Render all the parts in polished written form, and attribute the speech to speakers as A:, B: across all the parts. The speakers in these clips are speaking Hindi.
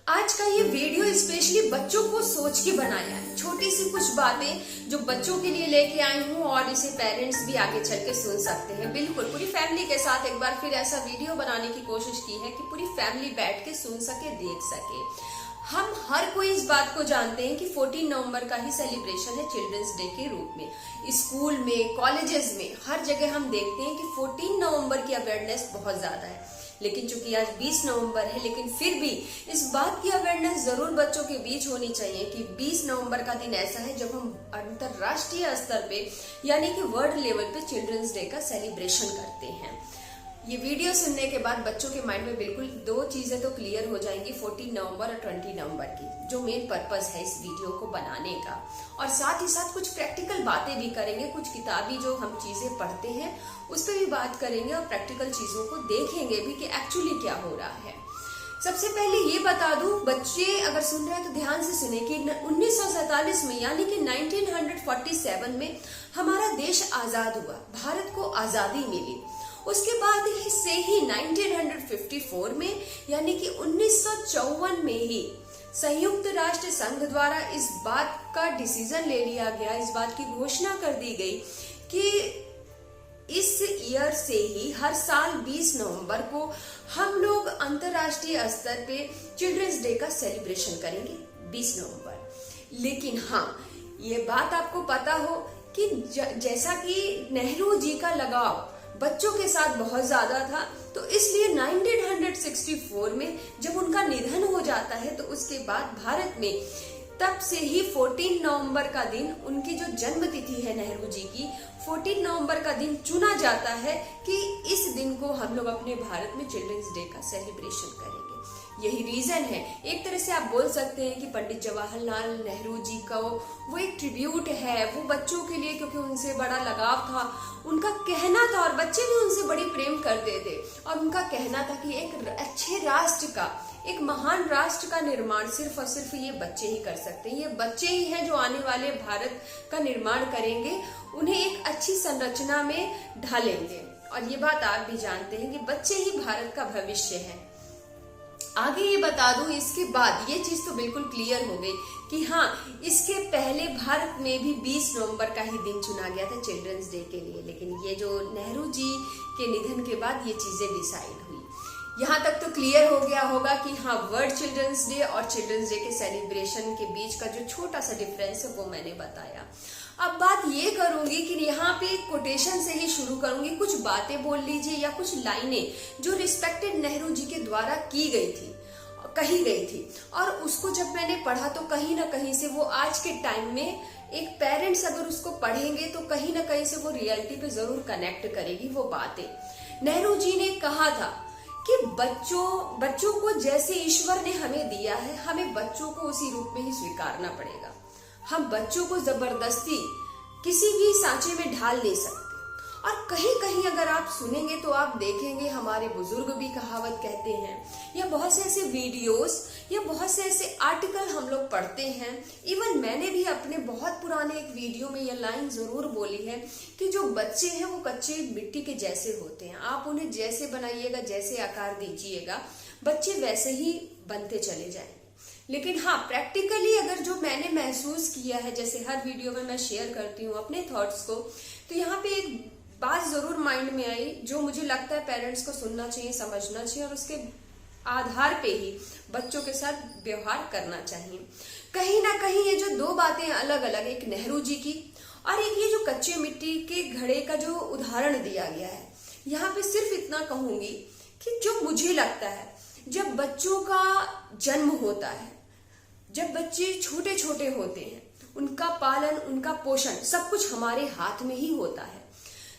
A: आज का ये वीडियो स्पेशली बच्चों को सोच के बनाया है। छोटी सी कुछ बातें जो बच्चों के लिए लेके आई हूँ और इसे पेरेंट्स भी आगे चल के सुन सकते हैं। बिल्कुल पूरी फैमिली के साथ एक बार फिर ऐसा वीडियो बनाने की कोशिश की है कि पूरी फैमिली बैठ के सुन सके, देख सके। हम हर कोई इस बात को जानते हैं कि 14 नवंबर का ही सेलिब्रेशन है चिल्ड्रंस डे के रूप में। स्कूल में, कॉलेजेस में, हर जगह हम देखते हैं कि 14 नवंबर की अवेयरनेस बहुत ज्यादा है। लेकिन चूंकि आज 20 नवंबर है, लेकिन फिर भी इस बात की अवेयरनेस जरूर बच्चों के बीच होनी चाहिए कि 20 नवंबर का दिन ऐसा है जब हम अंतरराष्ट्रीय स्तर पे यानी कि वर्ल्ड लेवल पे चिल्ड्रंस डे का सेलिब्रेशन करते हैं। ये वीडियो सुनने के बाद बच्चों के माइंड में बिल्कुल दो चीजें तो क्लियर हो जाएंगी, 14 नवंबर और 20 नवंबर की, जो मेन पर्पस है इस वीडियो को बनाने का। और साथ ही साथ कुछ प्रैक्टिकल बातें भी करेंगे, कुछ किताबी जो हम चीजें पढ़ते हैं उस पर भी बात करेंगे और प्रैक्टिकल चीजों को देखेंगे भी कि एक्चुअली क्या हो रहा है। सबसे पहले ये बता दूं, बच्चे अगर सुन रहे हैं तो ध्यान से सुने कि 1947 में यानी कि 1947 में हमारा देश आजाद हुआ, भारत को आजादी मिली। उसके बाद से ही 1954 में यानी कि 1954 में ही संयुक्त राष्ट्र संघ द्वारा इस बात का डिसीजन ले लिया गया, इस बात की घोषणा कर दी गई कि इस ईयर से ही हर साल 20 नवंबर को हम लोग अंतरराष्ट्रीय स्तर पे चिल्ड्रंस डे का सेलिब्रेशन करेंगे 20 नवंबर। लेकिन हाँ, ये बात आपको पता हो कि जैसा कि नेहरू जी का लगाव बच्चों के साथ बहुत ज्यादा था, तो इसलिए 1964 में जब उनका निधन हो जाता है तो उसके बाद भारत में तब से ही 14 नवंबर का दिन, उनकी जो जन्म तिथि है नेहरू जी की, 14 नवंबर का दिन चुना जाता है कि इस दिन को हम लोग अपने भारत में चिल्ड्रंस डे का सेलिब्रेशन करेंगे। यही रीजन है। एक तरह से आप बोल सकते हैं कि पंडित जवाहरलाल नेहरू जी का वो एक ट्रिब्यूट है, वो बच्चों के लिए, क्योंकि उनसे बड़ा लगाव था, उनका कहना था और बच्चे भी उनसे बड़ी प्रेम करते थे। और उनका कहना था कि एक अच्छे राष्ट्र का, एक महान राष्ट्र का निर्माण सिर्फ और सिर्फ ये बच्चे ही कर सकते हैं। ये बच्चे ही हैं जो आने वाले भारत का निर्माण करेंगे, उन्हें एक अच्छी संरचना में ढालेंगे। और ये बात आप भी जानते हैं कि बच्चे ही भारत का भविष्य है। आगे ये बता दूं, इसके बाद ये चीज तो बिल्कुल क्लियर हो गई कि हाँ, इसके पहले भारत में भी 20 नवंबर का ही दिन चुना गया था चिल्ड्रंस डे के लिए। लेकिन ये जो नेहरू जी के निधन के बाद ये चीजें डिसाइड हुई। यहाँ तक तो क्लियर हो गया होगा कि हाँ, वर्ल्ड चिल्ड्रंस डे और चिल्ड्रंस डे के सेलिब्रेशन के बीच का जो छोटा सा डिफरेंस है वो मैंने बताया। अब बात ये करूंगी कि यहाँ पे एक कोटेशन से ही शुरू करूंगी। कुछ बातें बोल लीजिए या कुछ लाइनें जो रिस्पेक्टेड नेहरू जी के द्वारा कही गई थी, और उसको जब मैंने पढ़ा तो कहीं ना कहीं से वो आज के टाइम में एक पेरेंट्स अगर उसको पढ़ेंगे तो कहीं ना कहीं से वो रियलिटी पे जरूर कनेक्ट करेगी वो बातें। नेहरू जी ने कहा था कि बच्चों को जैसे ईश्वर ने हमें दिया है, हमें बच्चों को उसी रूप में ही स्वीकारना पड़ेगा। हम बच्चों को जबरदस्ती किसी भी सांचे में ढाल नहीं सकते। और कहीं कहीं अगर आप सुनेंगे तो आप देखेंगे, हमारे बुजुर्ग भी कहावत कहते हैं, या बहुत से ऐसे वीडियोस या बहुत से ऐसे आर्टिकल हम लोग पढ़ते हैं। इवन मैंने भी अपने बहुत पुराने एक वीडियो में यह लाइन जरूर बोली है कि जो बच्चे हैं वो कच्चे मिट्टी के जैसे होते हैं। आप उन्हें जैसे बनाइएगा, जैसे आकार दीजिएगा, बच्चे वैसे ही बनते चले जाएंगे। लेकिन हाँ, प्रैक्टिकली अगर जो मैंने महसूस किया है, जैसे हर वीडियो में मैं शेयर करती हूँ अपने थॉट्स को, तो यहाँ पे एक बात जरूर माइंड में आई जो मुझे लगता है पेरेंट्स को सुनना चाहिए, समझना चाहिए, और उसके आधार पे ही बच्चों के साथ व्यवहार करना चाहिए। कहीं ना कहीं ये जो दो बातें अलग अलग, एक नेहरू जी की और एक ये जो कच्चे मिट्टी के घड़े का जो उदाहरण दिया गया है, यहाँ पे सिर्फ इतना कहूंगी कि जो मुझे लगता है, जब बच्चों का जन्म होता है, जब बच्चे छोटे छोटे होते हैं, उनका पालन, उनका पोषण सब कुछ हमारे हाथ में ही होता है।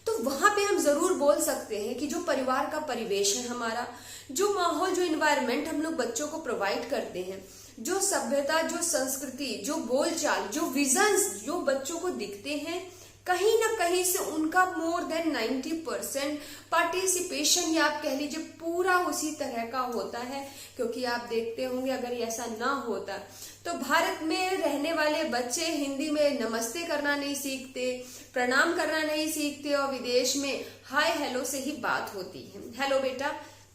A: तो वहां पे हम जरूर बोल सकते हैं कि जो परिवार का परिवेश है हमारा, जो माहौल, जो इन्वायरमेंट हम लोग बच्चों को प्रोवाइड करते हैं, जो सभ्यता, जो संस्कृति, जो बोलचाल, जो विजन्स जो बच्चों को दिखते हैं, कहीं ना कहीं से उनका मोर देन 90% पार्टिसिपेशन, या आप कह लीजिए पूरा उसी तरह का होता है। क्योंकि आप देखते होंगे अगर ऐसा ना होता तो भारत में रहने वाले बच्चे हिंदी में नमस्ते करना नहीं सीखते, प्रणाम करना नहीं सीखते, और विदेश में हाय हेलो से ही बात होती है। हेलो बेटा,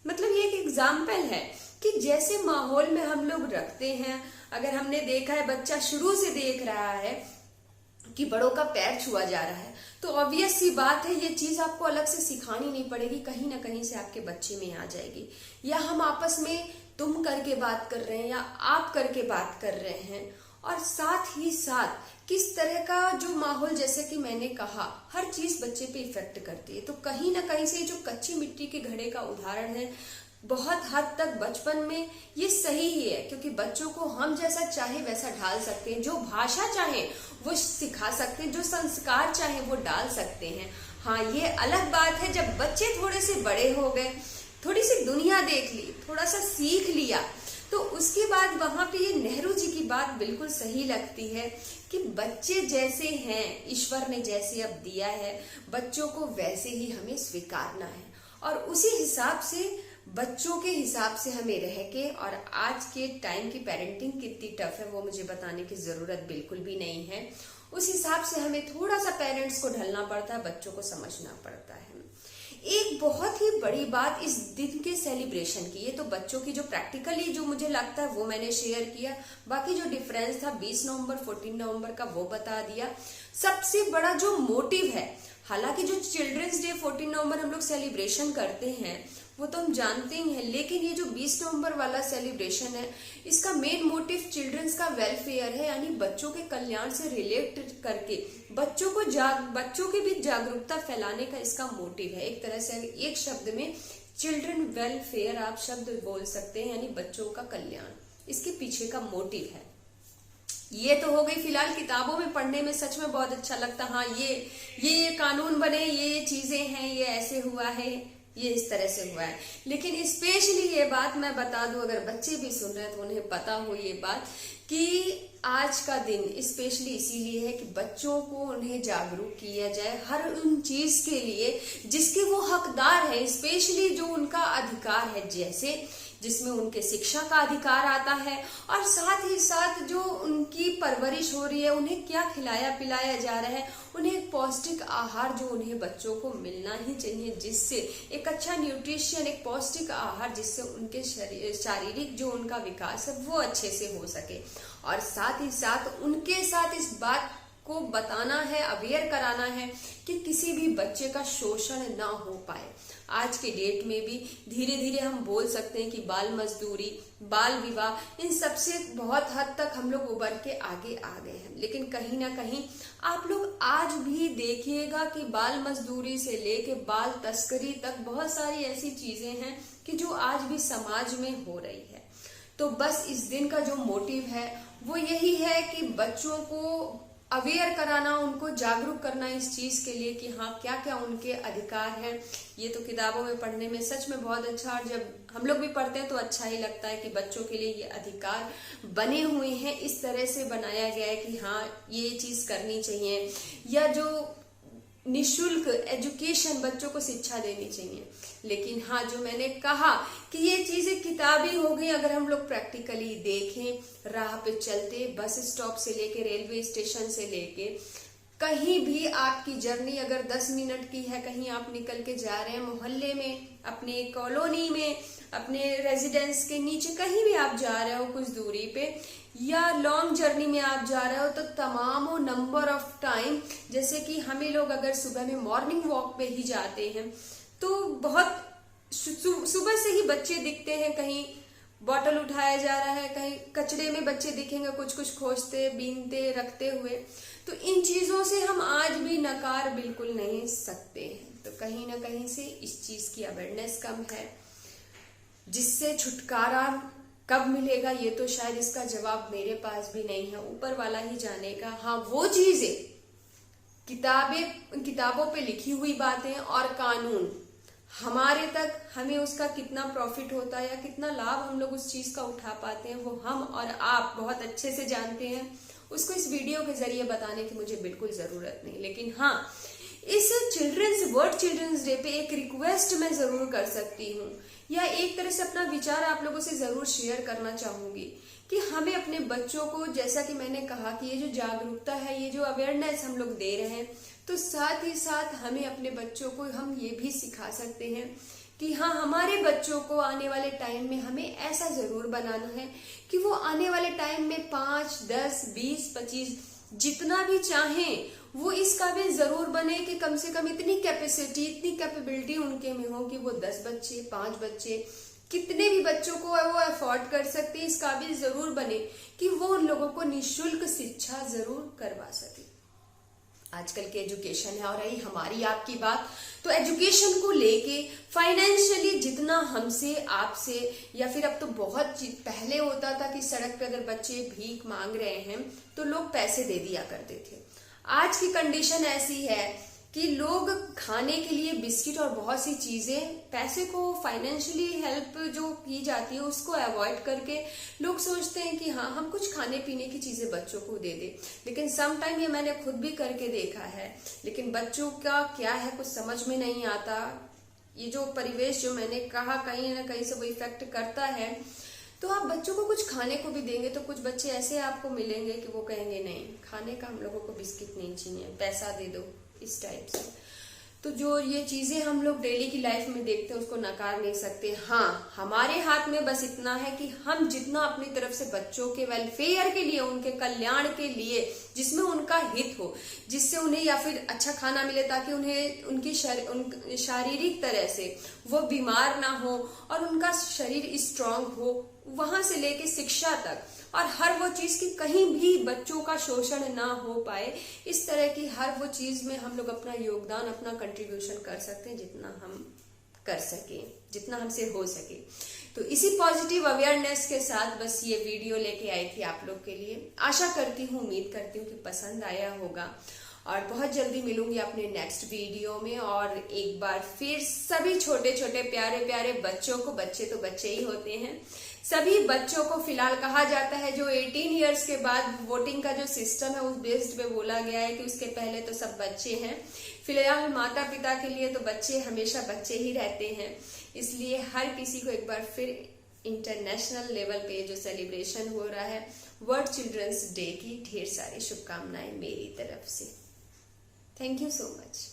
A: मतलब ये एक एग्जाम्पल है कि जैसे माहौल में हम लोग रखते हैं, अगर हमने देखा है बच्चा शुरू से देख रहा है कि बड़ों का पैर छुआ जा रहा है, तो ऑब्वियस सी बात है ये चीज आपको अलग से सिखानी नहीं पड़ेगी, कहीं ना कहीं से आपके बच्चे में आ जाएगी। या हम आपस में तुम करके बात कर रहे हैं या आप करके बात कर रहे हैं, और साथ ही साथ किस तरह का जो माहौल, जैसे कि मैंने कहा, हर चीज बच्चे पे इफेक्ट करती है। तो कहीं ना कहीं से जो कच्ची मिट्टी के घड़े का उदाहरण है, बहुत हद तक बचपन में ये सही ही है, क्योंकि बच्चों को हम जैसा चाहे वैसा ढाल सकते हैं, जो भाषा चाहे वो सिखा सकते हैं, जो संस्कार चाहे वो डाल सकते हैं। हाँ, ये अलग बात है जब बच्चे थोड़े से बड़े हो गए, थोड़ी सी दुनिया देख ली, थोड़ा सा सीख लिया, तो उसके बाद वहां पे ये नेहरू जी की बात बिल्कुल सही लगती है कि बच्चे जैसे हैं, ईश्वर ने जैसे अब दिया है, बच्चों को वैसे ही हमें स्वीकारना है, और उसी हिसाब से बच्चों के हिसाब से हमें रह के, और आज के टाइम की पेरेंटिंग कितनी टफ है वो मुझे बताने की जरूरत बिल्कुल भी नहीं है। उस हिसाब से हमें थोड़ा सा पेरेंट्स को ढलना पड़ता है, बच्चों को समझना पड़ता है। एक बहुत ही बड़ी बात इस दिन के सेलिब्रेशन की, ये तो बच्चों की जो प्रैक्टिकली जो मुझे लगता है वो मैंने शेयर किया, बाकी जो डिफरेंस था 20 नवंबर 14 नवंबर का वो बता दिया। सबसे बड़ा जो मोटिव है, हालांकि जो चिल्ड्रंस डे 14 नवंबर हम लोग सेलिब्रेशन करते हैं वो तो हम जानते ही हैं, लेकिन ये जो 20 नवंबर वाला सेलिब्रेशन है, इसका मेन मोटिव चिल्ड्रंस का वेलफेयर है, यानी बच्चों के कल्याण से रिलेट करके बच्चों के बीच जागरूकता फैलाने का इसका मोटिव है। एक तरह से एक शब्द में चिल्ड्रन वेलफेयर आप शब्द बोल सकते हैं, यानी बच्चों का कल्याण, इसके पीछे का मोटिव है। ये तो हो गई फिलहाल किताबों में पढ़ने में सच में बहुत अच्छा लगता, हाँ ये कानून बने, ये चीजें हैं, ये ऐसे हुआ है, ये इस तरह से हुआ है। लेकिन स्पेशली ये बात मैं बता दूं, अगर बच्चे भी सुन रहे हैं तो उन्हें पता हो ये बात कि आज का दिन स्पेशली इसीलिए है कि बच्चों को उन्हें जागरूक किया जाए हर उन चीज के लिए जिसके वो हकदार है, स्पेशली जो उनका अधिकार है, जैसे जिसमें उनके शिक्षा का अधिकार आता है, और साथ ही साथ जो उनकी परवरिश हो रही है, उन्हें क्या खिलाया पिलाया जा रहा है, उन्हें एक पौष्टिक आहार जो उन्हें बच्चों को मिलना ही चाहिए, जिससे एक अच्छा न्यूट्रिशन, एक पौष्टिक आहार जिससे उनके शारीरिक जो उनका विकास है वो अच्छे से हो सके। और साथ ही साथ उनके साथ इस बात को बताना है, अवेयर कराना है कि किसी भी बच्चे का शोषण ना हो पाए। आज के डेट में भी धीरे धीरे हम बोल सकते हैं कि बाल मजदूरी, बाल विवाह, इन सब से बहुत हद तक हम लोग उबर के आगे आ गए हैं, लेकिन कहीं ना कहीं आप लोग आज भी देखिएगा कि बाल मजदूरी से लेके बाल तस्करी तक बहुत सारी ऐसी चीजें हैं कि जो आज भी समाज में हो रही है। तो बस इस दिन का जो मोटिव है वो यही है कि बच्चों को अवेयर कराना, उनको जागरूक करना इस चीज के लिए कि हाँ क्या क्या उनके अधिकार हैं। ये तो किताबों में पढ़ने में सच में बहुत अच्छा, और जब हम लोग भी पढ़ते हैं तो अच्छा ही लगता है कि बच्चों के लिए ये अधिकार बने हुए हैं, इस तरह से बनाया गया है कि हाँ ये चीज करनी चाहिए, या जो निशुल्क एजुकेशन, बच्चों को शिक्षा देनी चाहिए। लेकिन हाँ, जो मैंने कहा कि ये चीजें किताबी हो गई, अगर हम लोग प्रैक्टिकली देखें, राह पे चलते, बस स्टॉप से लेके रेलवे स्टेशन से लेके कहीं भी आपकी जर्नी अगर 10 मिनट की है, कहीं आप निकल के जा रहे हैं मोहल्ले में, अपने कॉलोनी में, अपने रेजिडेंस के नीचे, कहीं भी आप जा रहे हो कुछ दूरी पे, या लॉन्ग जर्नी में आप जा रहे हो, तो तमामों नंबर ऑफ टाइम, जैसे कि हमें लोग अगर सुबह में मॉर्निंग वॉक पे ही जाते हैं तो बहुत सुबह से ही बच्चे दिखते हैं, कहीं बॉटल उठाया जा रहा है, कहीं कचड़े में बच्चे दिखेंगे कुछ कुछ खोजते, बीनते, रखते हुए। तो इन चीजों से हम आज भी नकार बिल्कुल नहीं सकते हैं। तो कहीं ना कहीं से इस चीज की अवेयरनेस कम है, जिससे छुटकारा कब मिलेगा ये तो शायद इसका जवाब मेरे पास भी नहीं है, ऊपर वाला ही जानेगा। हाँ, वो चीजें किताबों पे लिखी हुई बातें और कानून हमारे तक, हमें उसका कितना प्रॉफिट होता है या कितना लाभ हम लोग उस चीज का उठा पाते हैं, वो हम और आप बहुत अच्छे से जानते हैं। उसको इस वीडियो के जरिए बताने की मुझे बिल्कुल जरूरत नहीं। लेकिन हाँ, इस चिल्ड्रंस डे पे एक रिक्वेस्ट मैं जरूर कर सकती हूँ, या एक तरह से अपना विचार आप लोगों से जरूर शेयर करना चाहूंगी कि हमें अपने बच्चों को, जैसा कि मैंने कहा कि ये जो जागरूकता है, ये जो अवेयरनेस हम लोग दे रहे हैं, तो साथ ही साथ हमें अपने बच्चों को हम ये भी सिखा सकते हैं कि हाँ, हमारे बच्चों को आने वाले टाइम में हमें ऐसा जरूर बनाना है कि वो आने वाले टाइम में 5, 10, 20, 25 जितना भी चाहें वो इस काबिल जरूर बने कि कम से कम इतनी कैपेसिटी, इतनी कैपेबिलिटी उनके में हो कि वो 10 बच्चे, 5 बच्चे, कितने भी बच्चों को वो अफोर्ड कर सकते, इस काबिल जरूर बने कि वो उन लोगों को निःशुल्क शिक्षा जरूर करवा सके। आजकल की एजुकेशन है। और रही हमारी आपकी बात, तो एजुकेशन को लेके फाइनेंशियली जितना हमसे, आपसे, या फिर अब तो बहुत पहले होता था कि सड़क पे अगर बच्चे भीख मांग रहे हैं तो लोग पैसे दे दिया करते थे। आज की कंडीशन ऐसी है कि लोग खाने के लिए बिस्किट और बहुत सी चीजें, पैसे को फाइनेंशियली हेल्प जो की जाती है उसको अवॉइड करके लोग सोचते हैं कि हाँ, हम कुछ खाने पीने की चीजें बच्चों को दे दे। लेकिन सम टाइम ये मैंने खुद भी करके देखा है, लेकिन बच्चों का क्या है कुछ समझ में नहीं आता। ये जो परिवेश जो मैंने कहा कहीं ना कहीं से वो इफेक्ट करता है। तो आप बच्चों को कुछ खाने को भी देंगे तो कुछ बच्चे ऐसे आपको मिलेंगे कि वो कहेंगे नहीं, खाने का हम लोगों को बिस्किट नहीं चाहिए, पैसा दे दो, इस टाइप से। तो जो ये चीजें हम लोग डेली की लाइफ में देखते हैं उसको नकार नहीं सकते। हाँ, हमारे हाथ में बस इतना है कि हम जितना अपनी तरफ से बच्चों के वेलफेयर के लिए, उनके कल्याण के लिए, जिसमें उनका हित हो, जिससे उन्हें या फिर अच्छा खाना मिले ताकि उन्हें उनकी शारीरिक तरह से वो बीमार ना हो और उनका शरीर स्ट्रांग हो, वहां से लेके शिक्षा तक, और हर वो चीज की कहीं भी बच्चों का शोषण ना हो पाए, इस तरह की हर वो चीज में हम लोग अपना योगदान, अपना कंट्रीब्यूशन कर सकते हैं जितना हम कर सके, जितना हमसे हो सके। तो इसी पॉजिटिव अवेयरनेस के साथ बस ये वीडियो लेके आई थी आप लोग के लिए। आशा करती हूँ, उम्मीद करती हूँ कि पसंद आया होगा, और बहुत जल्दी मिलूंगी अपने नेक्स्ट वीडियो में। और एक बार फिर सभी छोटे छोटे प्यारे प्यारे बच्चों को, बच्चे तो बच्चे ही होते हैं, सभी बच्चों को फिलहाल कहा जाता है जो 18 इयर्स के बाद वोटिंग का जो सिस्टम है उस बेस्ड पे बोला गया है कि उसके पहले तो सब बच्चे हैं। फिलहाल माता पिता के लिए तो बच्चे हमेशा बच्चे ही रहते हैं। इसलिए हर किसी को एक बार फिर इंटरनेशनल लेवल पे जो सेलिब्रेशन हो रहा है वर्ल्ड चिल्ड्रंस डे की ढेर सारी शुभकामनाएं मेरी तरफ से। Thank you so much.